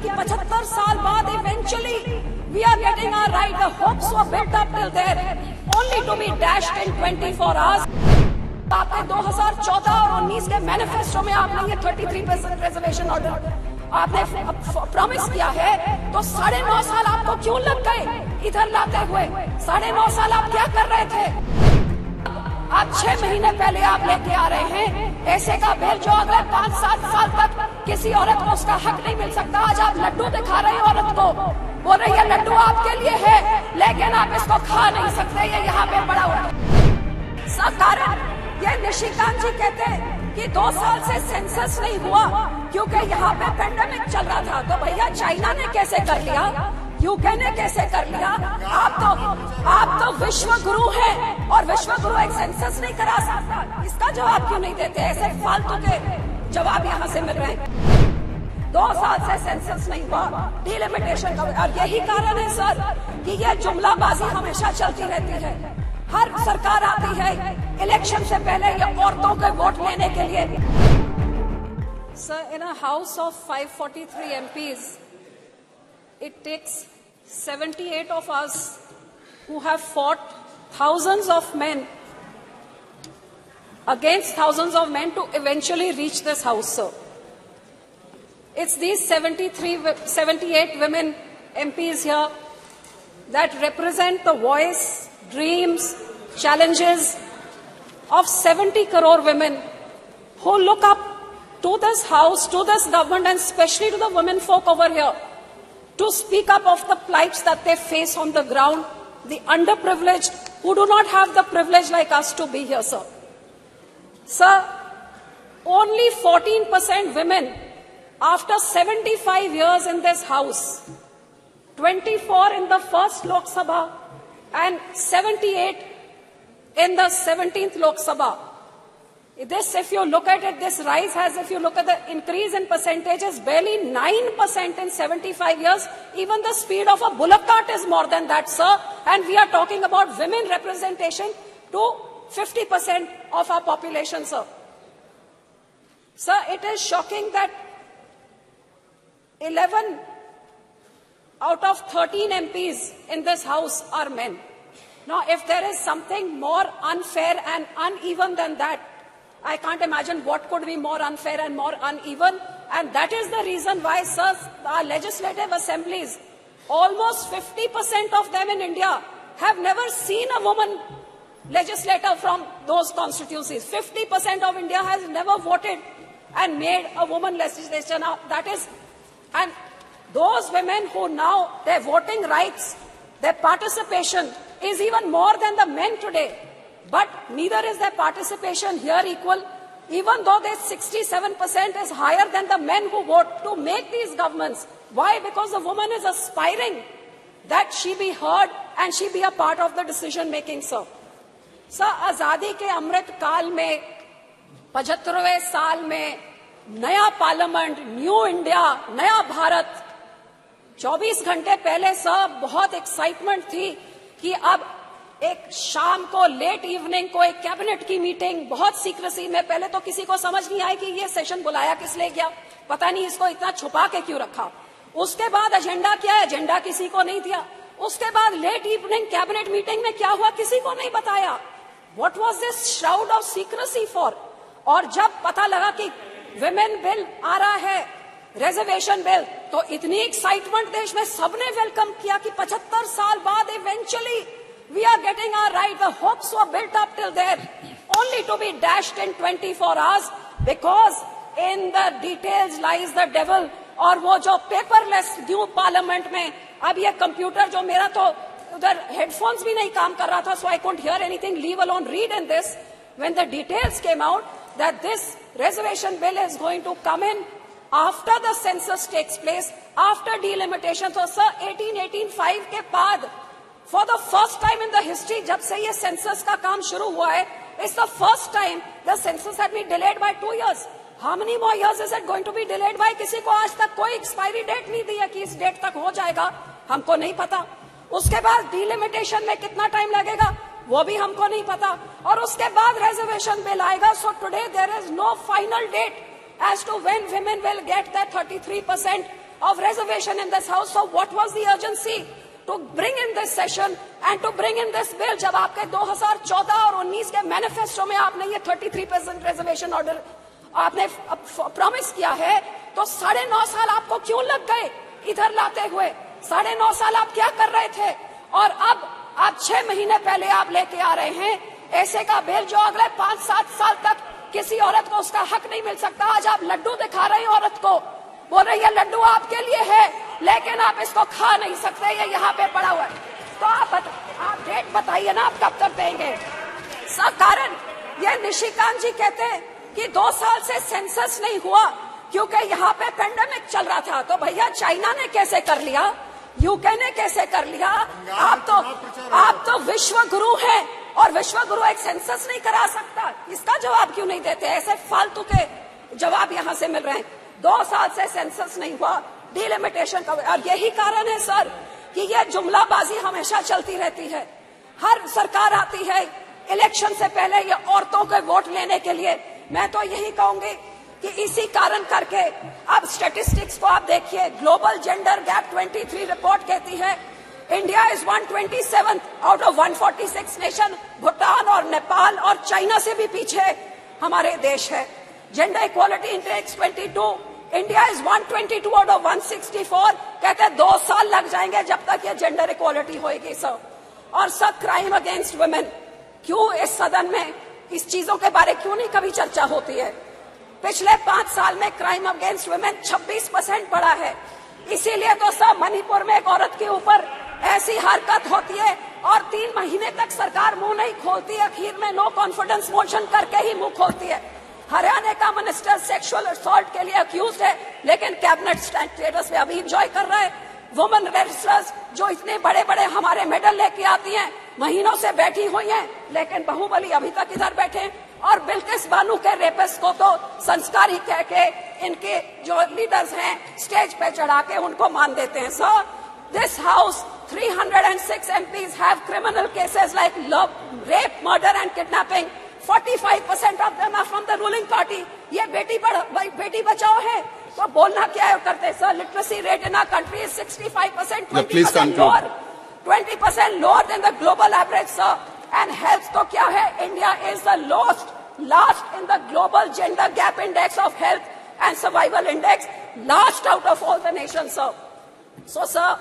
कि 75 साल बाद eventually we are getting our right. The hopes were built up till there only to be dashed in 24 hours. आपने 2014 और 19 के manifesto में आपने ये 33% रिजर्वेशन ऑर्डर आपने प्रॉमिस किया है, तो 9.5 साल आपको क्यों लग गए इधर लाते हुए? 9.5 साल आप क्या कर रहे थे? आप 6 महीने पहले आप लेके आ रहे हैं ऐसे का बिल जो अगले 5-7 साल तक किसी औरत को उसका हक नहीं मिल सकता. आज आप लड्डू दिखा रहे हैं औरत को, बोल रही है लड्डू आपके लिए है, लेकिन आप इसको खा नहीं सकते, ये यहाँ पे पड़ा हुआ है. कारण ये निशिकांत जी कहते हैं कि 2 साल से सेंसस नहीं हुआ क्योंकि यहाँ पे पेंडेमिक चल रहा था. तो भैया चाइना ने कैसे कर लिया, यूके ने कैसे कर लिया? आप तो विश्व गुरु हैं और विश्व गुरु एक सेंसस नहीं करा सकता. इसका जवाब क्यों नहीं देते? ऐसे फालतू के जवाब यहाँ से मिल रहे हैं. 2 साल से सेंसस नहीं हुआ, डिलिमिटेशन का, और यही कारण है सर कि ये जुमलाबाजी हमेशा चलती रहती है. हर सरकार आती है इलेक्शन से पहले ये औरतों के वोट लेने के लिए. Sir, in a house of 543 MPs, it takes 78 of us who have fought thousands of men against thousands of men to eventually reach this house, sir. It's these 78 women MPs here that represent the voice, dreams, challenges of 70 crore women who look up to this house, to this government, and especially to the women folk over here to speak up of the plights that they face on the ground, the underprivileged who do not have the privilege like us to be here, sir. Sir, only 14% women after 75 years in this house, 24 in the first Lok Sabha and 78 in the 17th Lok Sabha. This, if you look at it, this rise has, if you look at the increase in percentages, barely 9% in 75 years. Even the speed of a bullock cart is more than that, sir. And we are talking about women representation to 50% of our population, sir. Sir, it is shocking that 11 out of 13 MPs in this house are men. Now, if there is something more unfair and uneven than that, I can't imagine what could be more unfair and more uneven. And that is the reason why, sir, our legislative assemblies, almost 50% of them in India have never seen a woman legislator from those constituencies. 50% of India has never voted and made a woman legislator. Now, that is, and those women who now, their voting rights, their participation is even more than the men today. But neither is their participation here equal, even though their 67% is higher than the men who vote to make these governments. Why? Because the woman is aspiring that she be heard and she be a part of the decision making, sir. Sir, आजादी के अमृत काल में 75वें साल में नया parliament, new India, नया भारत, 24 घंटे पहले सर बहुत एक्साइटमेंट थी कि अब एक शाम को लेट इवनिंग को एक कैबिनेट की मीटिंग बहुत सीक्रेसी में, पहले तो किसी को समझ नहीं आई कि ये सेशन बुलाया किस लिए गया, पता नहीं इसको इतना छुपा के क्यों रखा. उसके बाद एजेंडा क्या है, एजेंडा किसी को नहीं दिया. उसके बाद लेट इवनिंग कैबिनेट मीटिंग में क्या हुआ किसी को नहीं बताया. What was this shroud of secrecy for? और जब पता लगा कि विमेन बिल आ रहा है, रिजर्वेशन बिल, तो इतनी एक्साइटमेंट देश में सबने वेलकम किया कि 75 साल बाद eventually we are getting our right. The hopes were built up till there only to be dashed in 24 hours because in the details lies the devil. और वो जो पेपरलेस न्यू पार्लियामेंट में, अब ये कंप्यूटर जो मेरा तो उधर हेडफोन्स भी नहीं काम कर रहा था, so I couldn't hear anything, leave alone read in this. When the details came out that this reservation bill is going to come in after the census takes place, after delimitation. So sir, 1885 के बाद for the first time in the history, जब से ये census का काम शुरू हुआ है, it's the first time the census had been delayed by 2 years. How many more years is it going to be delayed by? किसी को आज तक कोई एक्सपायरी डेट नहीं दी है कि इस डेट तक हो जाएगा, हमको नहीं पता. उसके बाद डिलिमिटेशन में कितना टाइम लगेगा वो भी हमको नहीं पता. और उसके बाद रिजर्वेशन बिल आएगा. So today there is no final date as to when women will get that 33% of reservation in this house. So what was the urgency to bring in this session and to bring in this bill? जब आपके 2014 और 19 के manifesto में आपने ये 33% reservation order आपने promise किया है, तो 9.5 साल आपको क्यों लग गए इधर लाते हुए? 9.5 साल आप क्या कर रहे थे? और अब आप 6 महीने पहले आप लेके आ रहे हैं ऐसे का बिल जो अगले 5-7 साल तक किसी औरत को उसका हक नहीं मिल सकता। आज आप लड्डू दिखा रहे हैं औरत को, बोल रही है लड्डू आपके लिए है, लेकिन आप इसको खा नहीं सकते, ये यहाँ पे पड़ा हुआ है। तो आप डेट बताइए ना, आप कब तक देंगे? सब कारण ये निशिकांत जी कहते हैं कि 2 साल से सेंसस नहीं हुआ क्योंकि यहाँ पे पेंडेमिक चल रहा था। तो भैया चाइना ने कैसे कर लिया, यूके ने कैसे कर लिया? आप तो विश्व गुरु हैं और विश्व गुरु एक सेंसस नहीं करा सकता। इसका जवाब क्यों नहीं देते? ऐसे फालतू के जवाब यहाँ से मिल रहे हैं। 2 साल से सेंसस नहीं हुआ, डिलिमिटेशन का, और यही कारण है सर कि ये जुमलाबाजी हमेशा चलती रहती है। हर सरकार आती है इलेक्शन से पहले ये औरतों के वोट लेने के लिए। मैं तो यही कहूंगी कि इसी कारण करके अब स्टैटिस्टिक्स को आप देखिए, ग्लोबल जेंडर गैप 23 रिपोर्ट कहती है India is 127 out of 146 nation. Bhutan और नेपाल और चाइना से भी पीछे हमारे देश है। Gender equality index 22, India is 122 out of 164। कहते हैं 2 साल लग जाएंगे जब तक ये जेंडर इक्वालिटी होगी सर। और सर क्राइम अगेंस्ट वुमेन, क्यों इस सदन में इस चीजों के बारे क्यों नहीं कभी चर्चा होती है? पिछले 5 साल में क्राइम अगेंस्ट वुमेन 26% बढ़ा है। इसीलिए तो सब मणिपुर में एक औरत के ऊपर ऐसी हरकत होती है और 3 महीने तक सरकार मुंह नहीं खोलती, आखिर में नो कॉन्फिडेंस मोशन करके ही मुंह खोलती है। हरियाणा का मिनिस्टर सेक्सुअल असॉल्ट के लिए अक्यूज है, लेकिन कैबिनेट स्टेटस में अभी एंजॉय कर रहा है। वुमेन रेसलर्स जो इतने बड़े बड़े हमारे मेडल लेके आती हैं, महीनों से बैठी हुई हैं, लेकिन बाहुबली अभी तक इधर बैठे हैं। और बिल्किस बानो के रेपिस्ट को तो संस्कारी कह के इनके जो लीडर्स हैं स्टेज पे चढ़ा के उनको मान देते हैं। Sir, this house 306 MPs have criminal cases like love, rape, murder and kidnapping. 45% of them are from the ruling party. ये बेटी बचाओ है, तो बोलना क्या करते sir? Literacy rate in our country is 65%, 20% lower, 20% lower than the global average, sir. And health तो क्या है? India is the last in the global gender gap index of health and survival index, last out of all the nations, sir. So sir,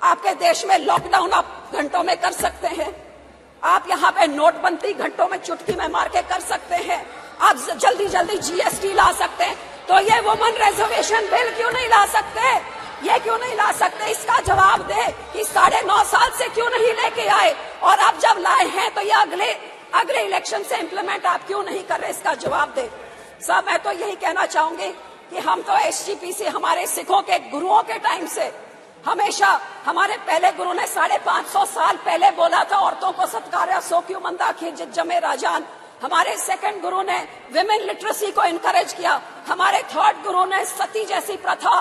आपके देश में lockdown आप घंटों में कर सकते हैं, आप यहाँ पे नोटबंदी घंटों में चुटकी में मार के कर सकते हैं, आप जल्दी जल्दी GST ला सकते हैं, तो ये वुमेन रिजर्वेशन बिल क्यों नहीं ला सकते? ये क्यों नहीं ला सकते? इसका जवाब दे कि 9.5 साल से क्यों नहीं लेके आए, और आप जब लाए हैं तो ये अगले इलेक्शन से इम्प्लीमेंट आप क्यों नहीं कर रहे? इसका जवाब दे। सब मैं तो यही कहना चाहूंगी कि हम तो SGPC हमारे सिखों के गुरुओं के टाइम से हमेशा, हमारे पहले गुरु ने 550 साल पहले बोला था औरतों को सत्कार्य सो क्यों मंदा खिज जमे राजान। हमारे सेकंड गुरु ने विमेन लिटरेसी को इनकरेज किया। हमारे थर्ड गुरु ने सती जैसी प्रथा,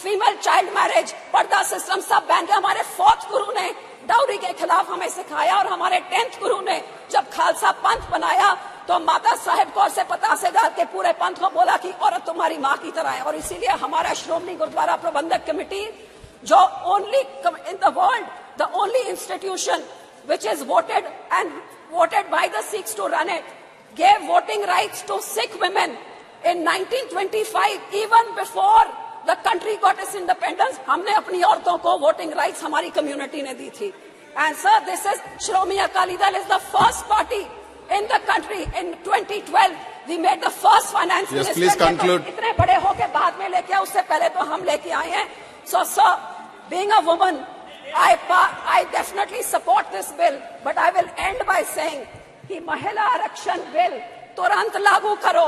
फीमेल चाइल्ड मैरिज, पर्दा सिस्टम सब बैन किया। हमारे फोर्थ गुरु ने डाउरी के खिलाफ हमें सिखाया, और हमारे 10th गुरु ने जब खालसा पंथ बनाया तो माता साहेब कौर से पतासे डाल के पूरे पंथ को बोला कि औरत तुम्हारी माँ की तरह है। और इसीलिए हमारा श्रोमणी गुरुद्वारा प्रबंधक कमेटी, जो only in the world, the only institution which is voted by the Sikhs to run it, gave voting rights to Sikh women in 1925, even before the country got its independence. हमने अपनी औरतों को voting rights हमारी community ने दी थी. And sir, this is Shromani Akali Dal is the first party in the country. In 2012, we made the first finance minister. Yes, please conclude. इतने बड़े होके बाद में लेके आए, उससे पहले तो हम लेके आए हैं. So sir, being a woman, I definitely support this bill, but I will end by saying कि महिला आरक्षण बिल तुरंत लागू करो।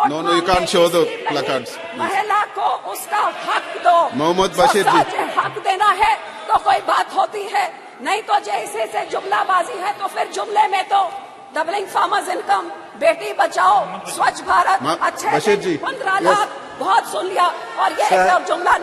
No, you can't show the placards. महिला को उसका हक दो। मोहम्मद बशीर जी, हक देना है तो कोई बात होती है, नहीं तो जैसे से जुमलाबाजी है तो फिर जुमले में तो doubling farmers income, Beti Bachao, स्वच्छ भारत, अच्छे 15 लाख बहुत सुन लिया, और ये एक जुमला